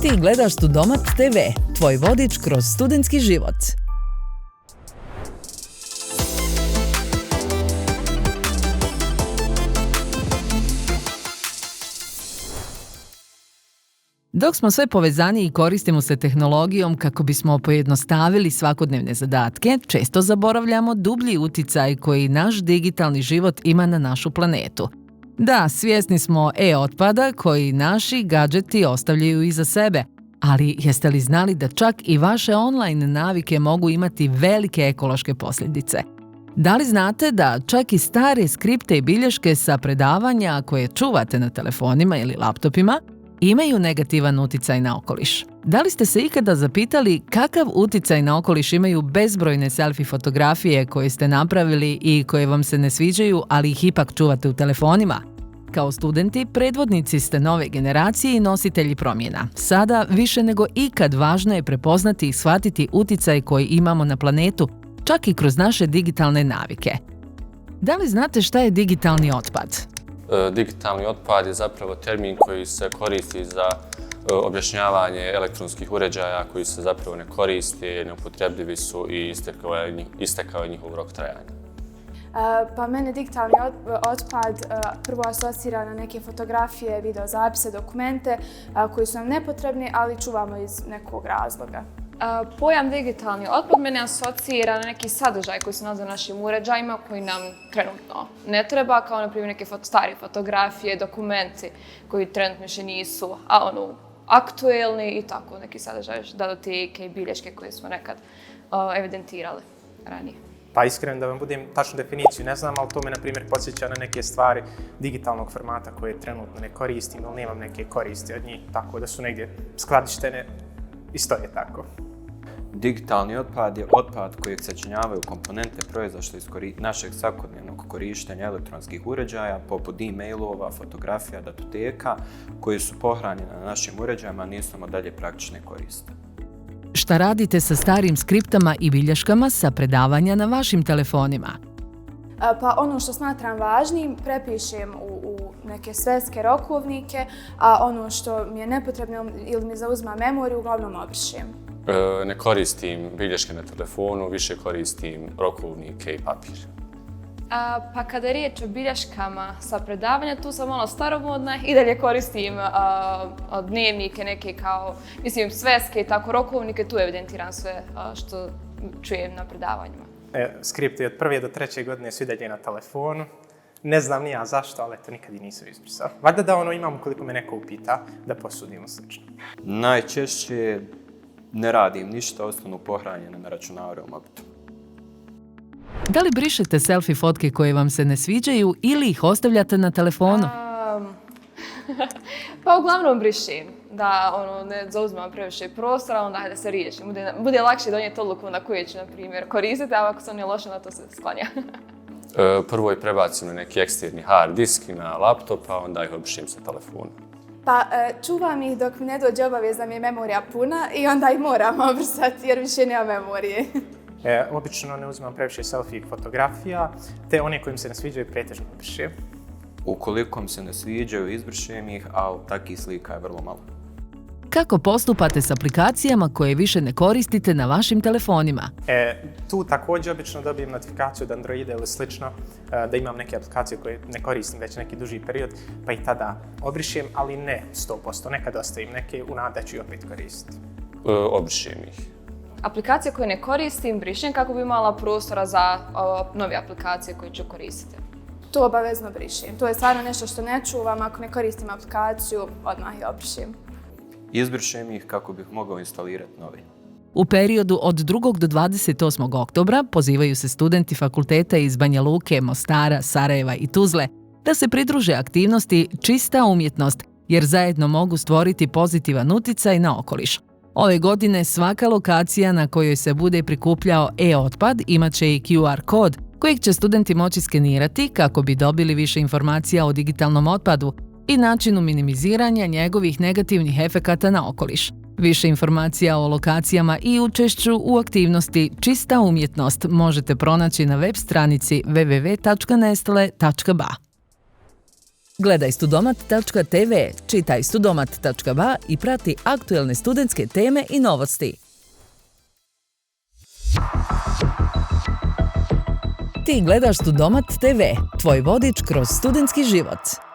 Ti gledaš Studomat TV, tvoj vodič kroz studentski život. Dok smo sve povezaniji i koristimo se tehnologijom kako bismo pojednostavili svakodnevne zadatke, često zaboravljamo dublji uticaj koji naš digitalni život ima na našu planetu. Da, svjesni smo e-otpada koji naši gadžeti ostavljaju iza sebe, ali jeste li znali da čak i vaše online navike mogu imati velike ekološke posljedice? Da li znate da čak i stare skripte i bilješke sa predavanja koje čuvate na telefonima ili laptopima imaju negativan uticaj na okoliš? Da li ste se ikada zapitali kakav uticaj na okoliš imaju bezbrojne selfie fotografije koje ste napravili i koje vam se ne sviđaju, ali ih ipak čuvate u telefonima? Kao studenti, predvodnici ste nove generacije i nositelji promjena. Sada, više nego ikad, važno je prepoznati i shvatiti uticaj koji imamo na planetu, čak i kroz naše digitalne navike. Da li znate šta je digitalni otpad? Digitalni otpad je zapravo termin koji se koristi za objašnjavanje elektronskih uređaja koji se zapravo ne koriste, neupotrebljivi su i istekao je njihov rok trajanja. Pa mene digitalni otpad prvo asocira na neke fotografije, videozapise, dokumente koji su nam nepotrebni, ali čuvamo iz nekog razloga. Pojam digitalni otpad mene asocira na neki sadržaj koji se nalaze na našim uređajima koji nam trenutno ne treba, kao na primjer neke stare fotografije, dokumenti koji trenutno više nisu aktuelni i tako neki sadržaj, datoteke i bilješke koje smo nekad evidentirali ranije. Pa iskreno da vam budem tačnu definiciju ne znam, ali to me na primjer podsjeća na neke stvari digitalnog formata koje trenutno ne koristim ili nemam neke koristi od njih, tako da su negdje skladištene i stoje tako. Digitalni otpad je otpad kojeg sačinjavaju komponente proizašle iz našeg svakodnevnog korištenja elektronskih uređaja, poput e-mailova, fotografija, datoteka, koji su pohranjene na našim uređajima, nisu nam dalje praktične koriste. Šta radite sa starim skriptama i bilješkama sa predavanja na vašim telefonima? Pa ono što smatram važnim prepišem u neke sveske rokovnike, a ono što mi je nepotrebno ili mi zauzma memoriju, uglavnom obrišem. Ne koristim bilješke na telefonu, više koristim rokovnike i papir. Pa kada je riječ o bilješkama sa predavanja, tu sam malo staromodna i dalje koristim dnevnike neke kao, sveske i tako rokovnike, tu evidentiram sve što čujem na predavanjima. Skripti od 1. do 3. godine su i dalje na telefonu. Ne znam ni ja zašto, ali to nikad i nisam izbrisao. Valjda da imam ukoliko me neko upita da posudimo slično. Najčešće ne radim ništa, ostanu pohranjene na računaru u mobitu. Da li brišete selfie fotke koje vam se ne sviđaju ili ih ostavljate na telefonu? Pa uglavnom brišem, da ne zauzmem previše prostora, onda da se riješim. Bude lakše donijeti odluku na koju ću, na primjer, koristiti, a ako sam nije loša, na to se sklanja. Prvo je prebacim na neki eksterni hard disk i na laptop, a onda ih obrišem sa telefonom. Pa čuvam ih dok mi ne dođe obavijest da mi je memorija puna i onda ih moram obrisati jer više nema memorije. Obično ne uzimam previše selfie fotografija, te one koje mi se ne sviđaju pretežno obrišem. Ukoliko mi se ne sviđaju, izbrišem ih, ali takih slika je vrlo malo. Kako postupate s aplikacijama koje više ne koristite na vašim telefonima? Tu također obično dobijem notifikaciju od Androida ili slično, da imam neke aplikacije koje ne koristim već neki duži period, pa ih tada obrišem, ali ne 100%, nekad ostavim neke u nadi da ću ih opet koristiti. Obrišem ih. Aplikacije koje ne koristim brišem kako bi imala prostora za nove aplikacije koje ću koristiti. To obavezno brišem. To je stvarno nešto što ne čuvam, ako ne koristim aplikaciju, odmah je obrišem. Izbrišem ih kako bih mogao instalirati novi. U periodu od 2. do 28. oktobra pozivaju se studenti fakulteta iz Banja Luke, Mostara, Sarajeva i Tuzle da se pridruže aktivnosti Čista umjetnost, jer zajedno mogu stvoriti pozitivan uticaj na okoliš. Ove godine svaka lokacija na kojoj se bude prikupljao e-otpad imat će i QR kod kojeg će studenti moći skenirati kako bi dobili više informacija o digitalnom otpadu i načinu minimiziranja njegovih negativnih efekata na okoliš. Više informacija o lokacijama i učešću u aktivnosti Čista umjetnost možete pronaći na web stranici www.nestle.ba. Gledaj studomat.tv, čitaj studomat.ba i prati aktuelne studentske teme i novosti. Ti gledaš Studomat TV, tvoj vodič kroz studentski život.